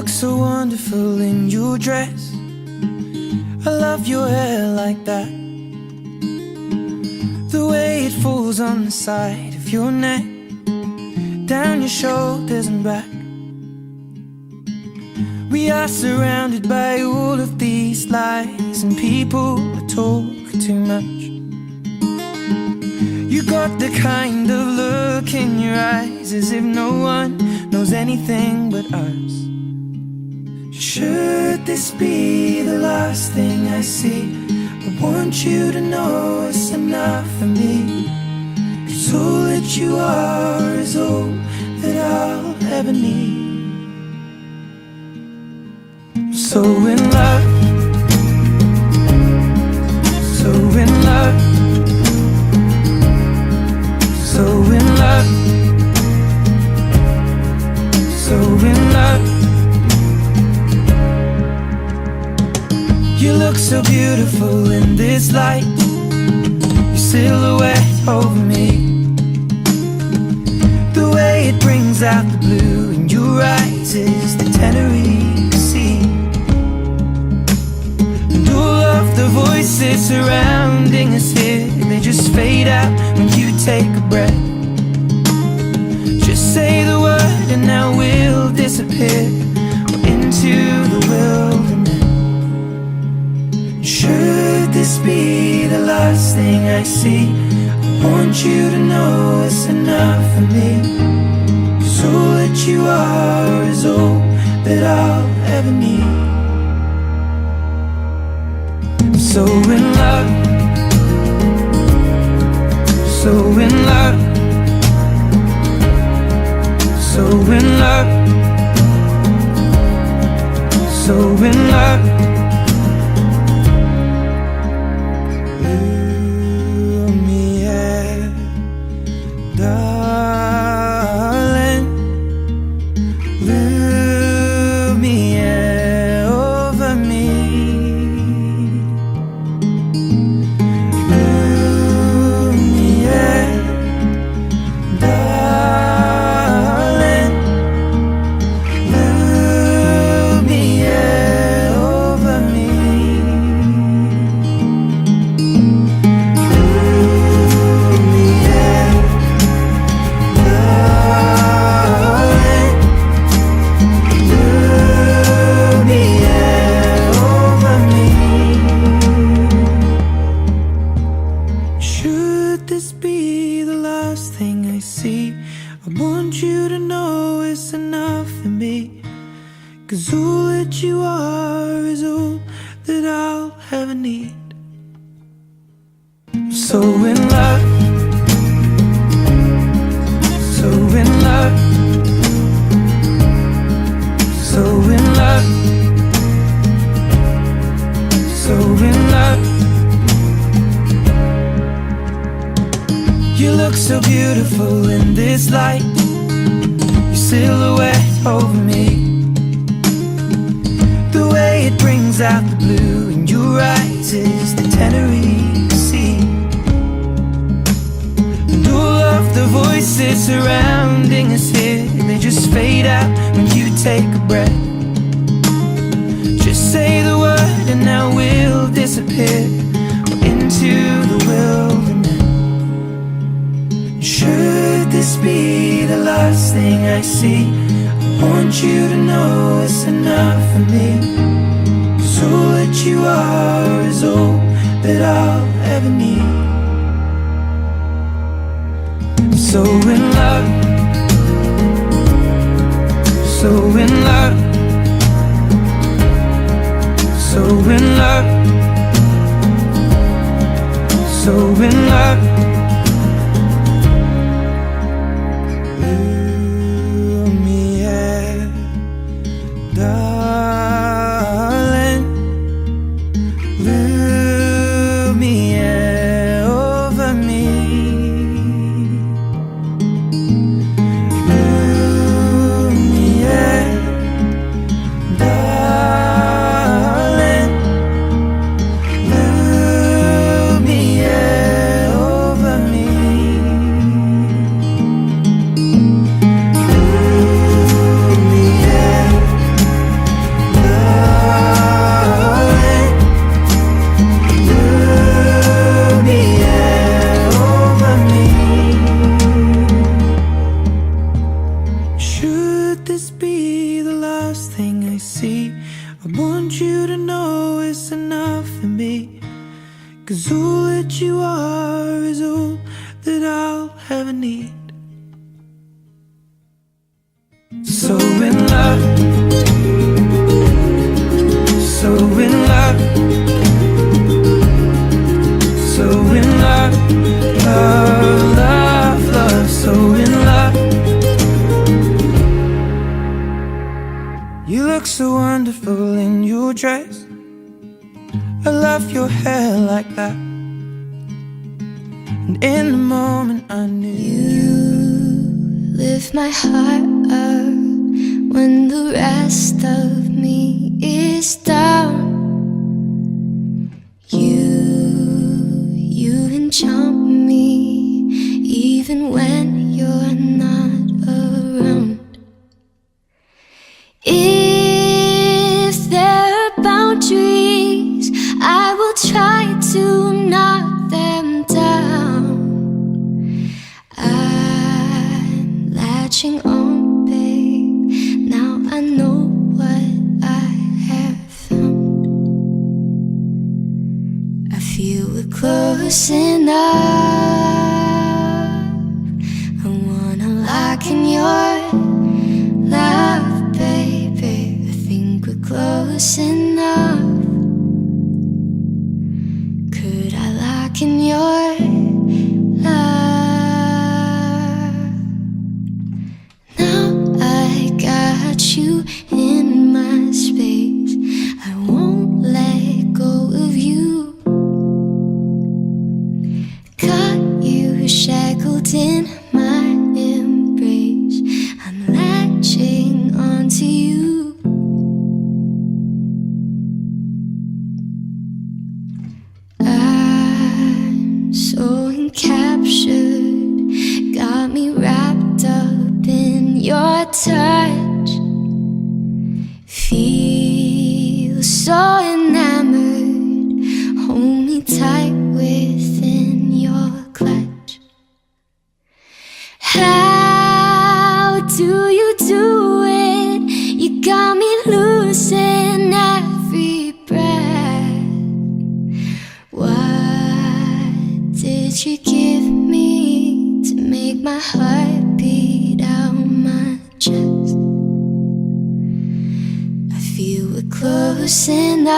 look so wonderful in your dress. I love your hair like that, the way it falls on the side of your neck, down your shoulders and back. We are surrounded by all of these lies, and people talk too much. You got the kind of look in your eyes as if no one knows anything but us. Should this be the last thing I see, I want you to know it's enough for me. 'Cause all that you are is all that I'll ever need. I'm so in love, so in love, so in love, so in love. You look so beautiful in this light, your silhouette over me, the way it brings out the blue in your eyes is the Tenerife Sea. And all of the voices surrounding us here, they just fade out when you take a breath. Just say the word and now we'll disappear into the wilderness. Should this be the last thing I see, I want you to know it's enough for me. 'Cause all that you are is all that I'll ever need. I'm so in love, so in love, so in love, so in love. 'cause all that you are is all that I'll ever need. So in love, so in love, so in love, love, love, love, so in love. You look so wonderful in your dress. I love your hair like that. And in the moment I knew you lift my heart up when the rest of me is down. You enchant me even when you're not around. If there are boundaries, I will try to knock them down. I'm latching on, babe. Now I know what I have found. I feel we're close enough. I wanna lock in your love, baby. I think we're close enough. Could I lock in your love? Now I got you in my space. I won't let go of you. Got you shackled in my embrace. I'm latching onto you. I'm so encaptured, got me wrapped up in your touch. Feel so enamored, hold me tight within your clutch. How do you do it? You got me losing every breath. What did you give me to make my heart beat out my chest? I feel we're close enough.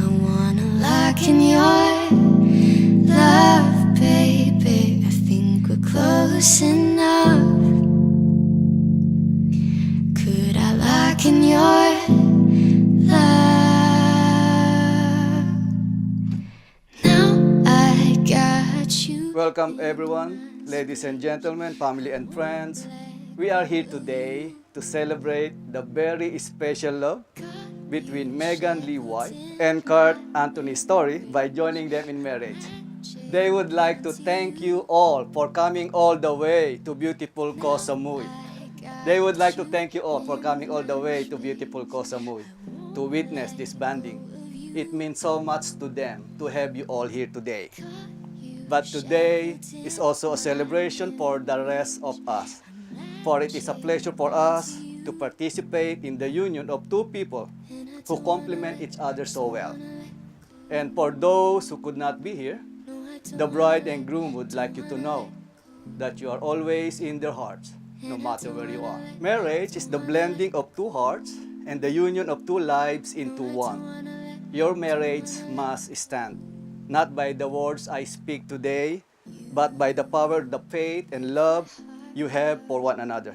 I wanna lock in your love, baby. I think we're close enough. Could I lock in your love? Now I got you. Welcome everyone, ladies and gentlemen, family and friends. We are here today to celebrate the very special love between Megan Lee White and Kurt Anthony Story by joining them in marriage. They would like to thank you all for coming all the way to beautiful Koh Samui. They would like to thank you all for coming all the way to beautiful Koh Samui to witness this bonding. It means so much to them to have you all here today. But today is also a celebration for the rest of us. For it is a pleasure for us to participate in the union of two people who complement each other so well. And for those who could not be here, the bride and groom would like you to know that you are always in their hearts, no matter where you are. Marriage is the blending of two hearts and the union of two lives into one. Your marriage must stand, not by the words I speak today, but by the power, the faith, and love you have for one another.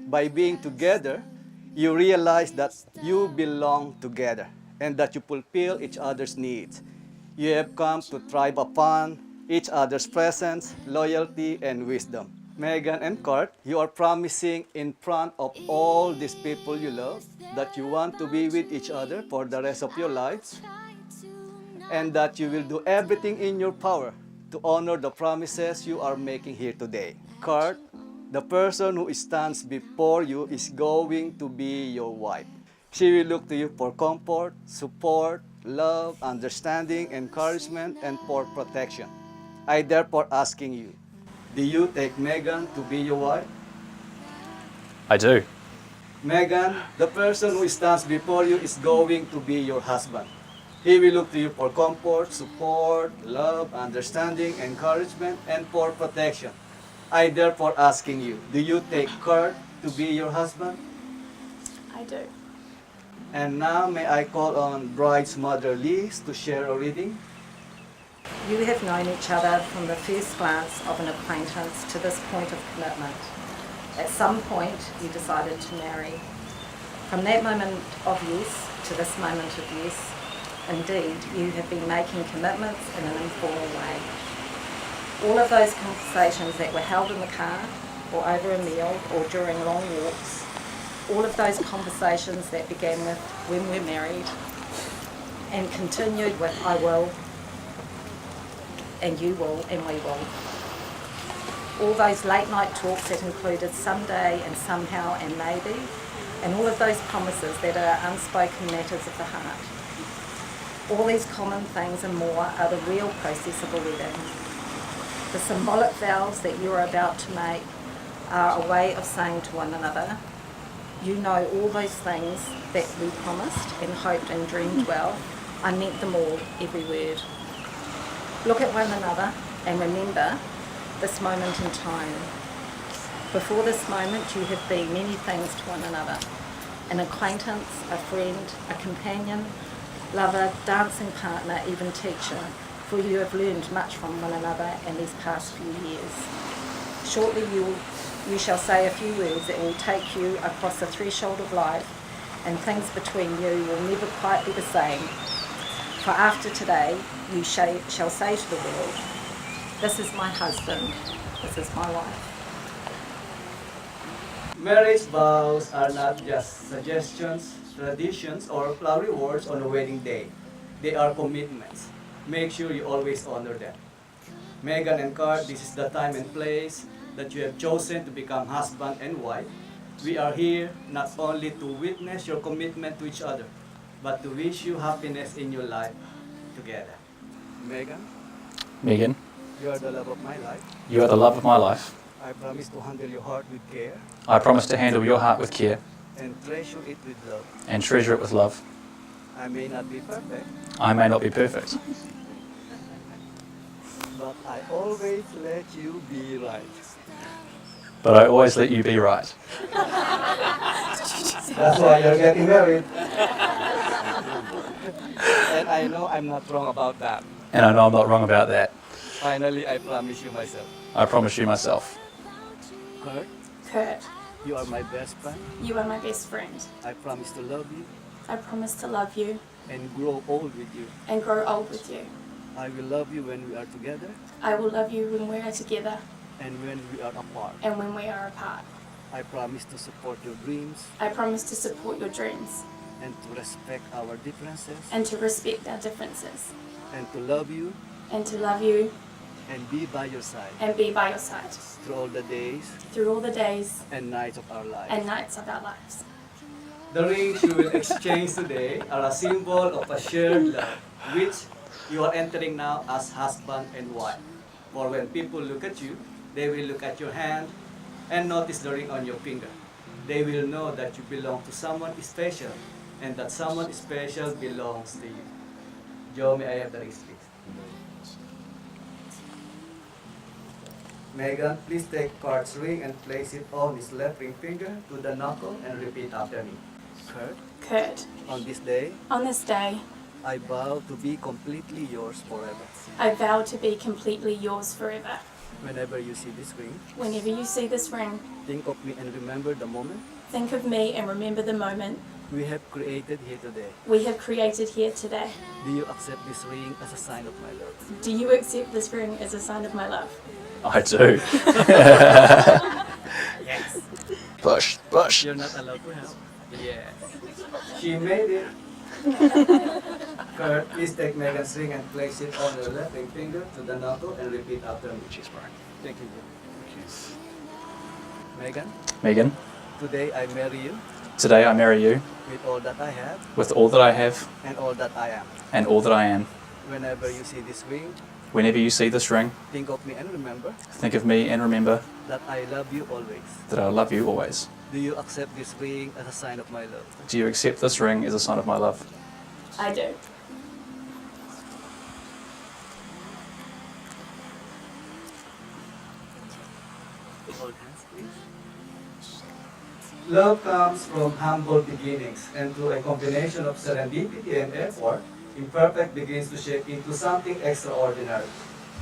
By being together, you realize that you belong together and that you fulfill each other's needs. You have come to thrive upon each other's presence, loyalty, and wisdom. Megan and Kurt, you are promising in front of all these people you love that you want to be with each other for the rest of your lives, and that you will do everything in your power to honor the promises you are making here today. Kurt, the person who stands before you is going to be your wife. She will look to you for comfort, support, love, understanding, encouragement, and for protection. I therefore asking you, do you take Megan to be your wife? I do. Megan, the person who stands before you is going to be your husband. He will look to you for comfort, support, love, understanding, encouragement, and for protection. I therefore asking you, do you take Kurt to be your husband? I do. And now may I call on bride's mother Liz to share a reading? You have known each other from the first glance of an acquaintance to this point of commitment. At some point, you decided to marry. From that moment of yes to this moment of yes, indeed, you have been making commitments in an informal way. All of those conversations that were held in the car, or over a meal, or during long walks, all of those conversations that began with when we're married, and continued with I will, and you will, and we will. All those late night talks that included someday and somehow and maybe, and all of those promises that are unspoken matters of the heart. All these common things and more are the real process of a wedding. The symbolic vows that you are about to make are a way of saying to one another, you know all those things that we promised and hoped and dreamed well. I meant them all, every word. Look at one another and remember this moment in time. Before this moment, you have been many things to one another. An acquaintance, a friend, a companion, lover, dancing partner, even teacher, for you have learned much from one another in these past few years. Shortly you shall say a few words that will take you across the threshold of life, and things between you will never quite be the same. For after today, you shall say to the world, this is my husband, this is my wife. Marriage vows are not just suggestions, traditions, or flowery words on a wedding day. They are commitments. Make sure you always honor them. Megan and Kurt, this is the time and place that you have chosen to become husband and wife. We are here not only to witness your commitment to each other, but to wish you happiness in your life together. Megan, Megan, you are the love of my life. you are the love of my life. I promise to handle your heart with care I promise to handle your heart with care and treasure it with love. and treasure it with love. I may not be perfect, I may not be perfect, but I always let you be right. but I always let you be right. That's why you're getting married. And I know I'm not wrong about that. And I know I'm not wrong about that. Finally, I promise you myself. I promise you myself. Kurt, Kurt, you are my best friend. you are my best friend. I promise to love you I promise to love you and grow old with you. and grow old with you. I will love you when we are together I will love you when we are together and when we are apart. and when we are apart. I promise to support your dreams I promise to support your dreams and to respect our differences and to respect our differences and to love you and to love you and be by your side and be by your side through all the days through all the days and nights of our lives. and nights of our lives. The rings you will exchange today are a symbol of a shared love, which you are entering now as husband and wife. For when people look at you, they will look at your hand and notice the ring on your finger. They will know that you belong to someone special and that someone special belongs to you. Joe, may I have the rings, please? Megan, please take Kurt's ring and place it on his left ring finger to the knuckle and repeat after me. Kurt, Kurt, on this day, on this day, I vow to be completely yours forever. I vow to be completely yours forever. Whenever you see this ring, Whenever you see this ring, think of me and remember the moment think of me and remember the moment we have created here today. we have created here today. Do you accept this ring as a sign of my love? Do you accept this ring as a sign of my love? I do. Yes. Push, push. You're not allowed to help. Yes. She made it. Kurt, please take Megan's ring and place it on your left ring finger to the knuckle and repeat after me. She's right. Thank you. Megan, Megan, today I marry you today I marry you with all that I have with all that I have and all that I am. and all that I am. Whenever you see this ring, Whenever you see this ring, think of me and remember think of me and remember that I love you always. that I love you always. Do you accept this ring as a sign of my love? Do you accept this ring as a sign of my love? I do. Love comes from humble beginnings, and through a combination of serendipity and effort, imperfect begins to shape into something extraordinary.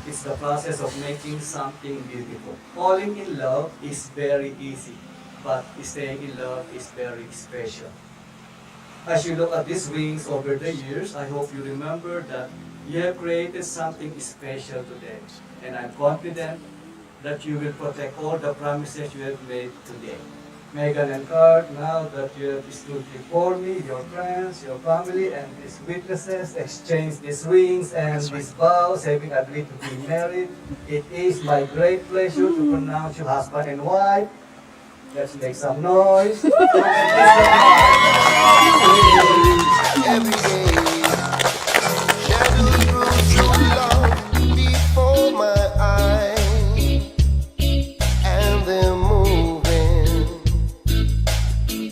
It's the process of making something beautiful. Falling in love is very easy, but staying in love is very special. As you look at these rings over the years, I hope you remember that you have created something special today. And I'm confident that you will protect all the promises you have made today. Megan and Kurt, now that you have stood before me, your friends, your family, and these witnesses exchanged these rings and these vows, having agreed to be married, it is my great pleasure to pronounce you husband and wife. Let's make some noise. Every day, shadows grow so long before my eyes, and they're moving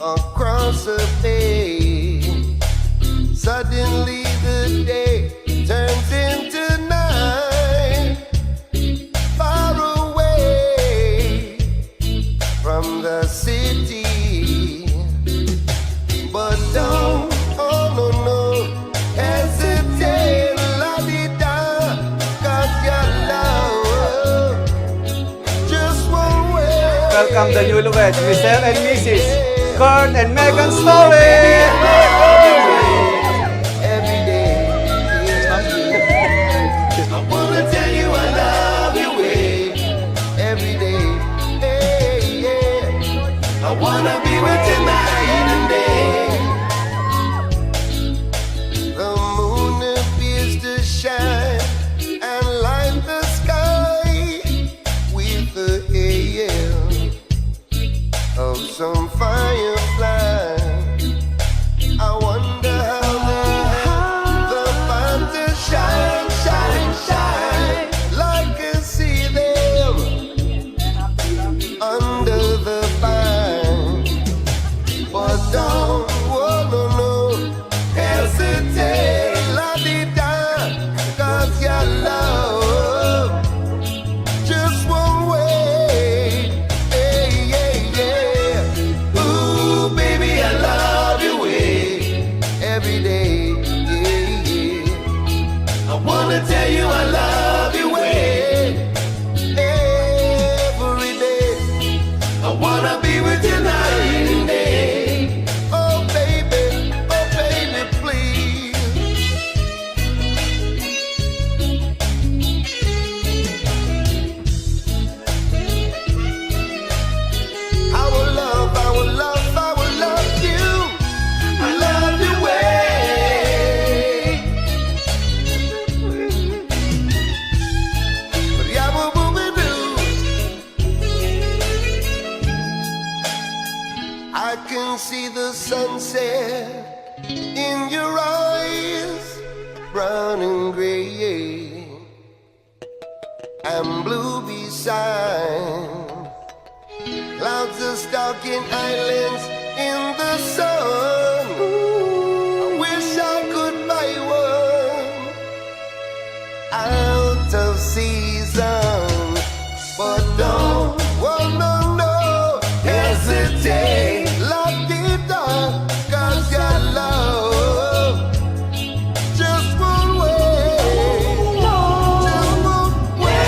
across the page. Suddenly the day turns into night, far away from the city. But don't, oh no, no, hesitate, la-di-da, 'cause your love just won't wait. Welcome the newlyweds, Mr. and Mrs. Kurt and Megan Story. Every day, I wanna tell you I love you, every day, hey, yeah. I wanna be with you night and day. The moon appears to shine and light the sky with the hail of some firefly. I wonder how they have the fun to shine, shine, shine, like I see them under the pine. But don't, oh no, no, hesitate, la-di-da, 'cause your love just won't wait. Hey, yeah, yeah. Ooh, baby, I love you, every day, yeah, yeah. I wanna tell you I love you, every day. I wanna be with you night and day. Oh baby, please. I will love, I will love, I will love you. I love you I can see the sunset in your eyes, brown and gray and blue beside. Clouds are stalking islands in the sun. I wish I could buy one out of season, but don't, oh no, no, hesitate, la-di-da, 'cause your love just won't wait, just won't wait.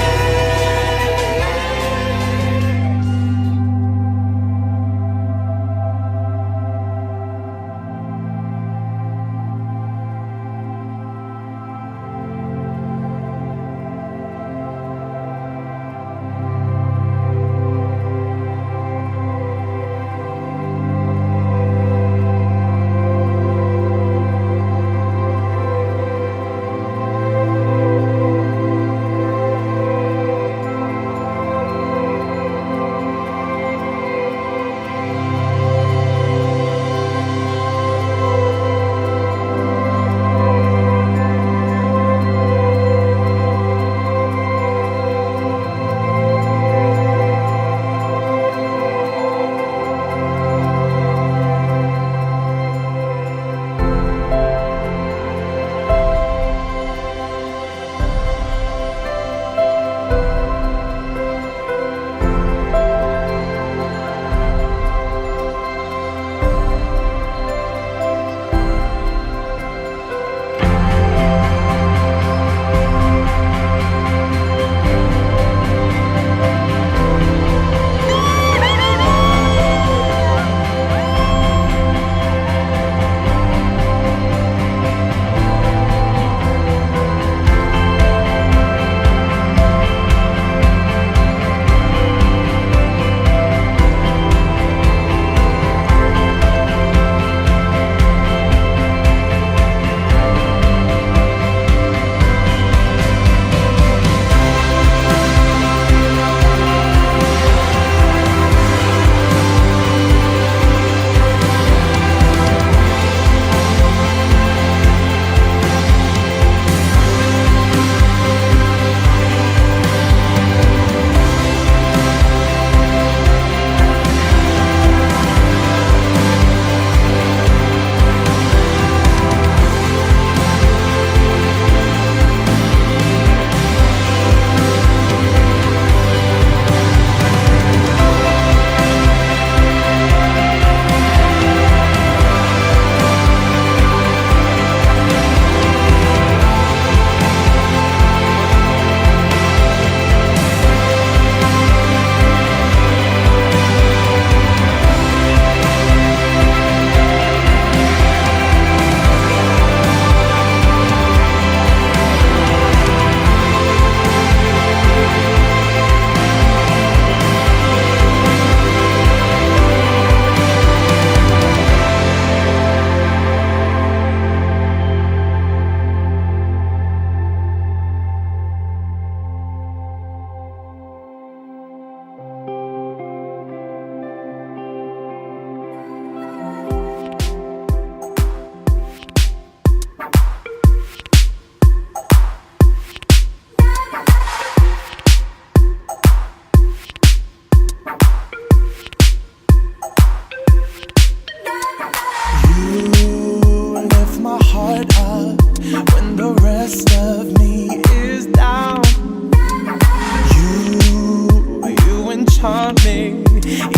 on me,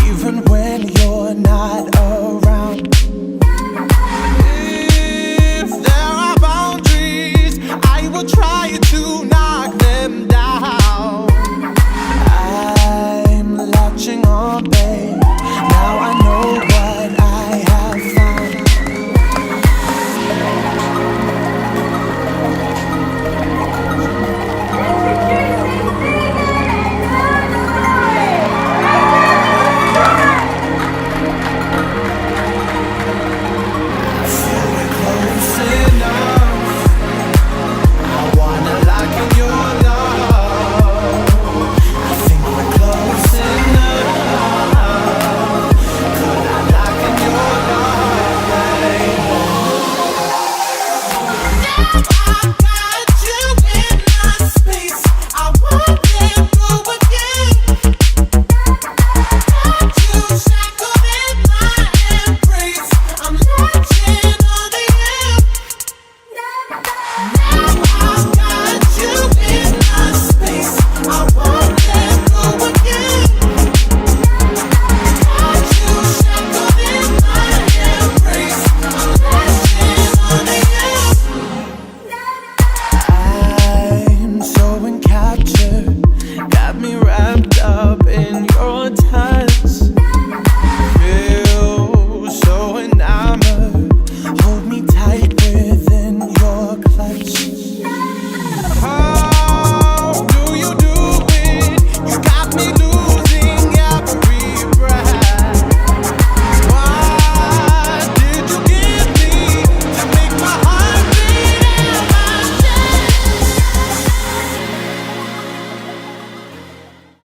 even when you're not around. If there are boundaries, I will try to knock them down. I'm latching on, babe.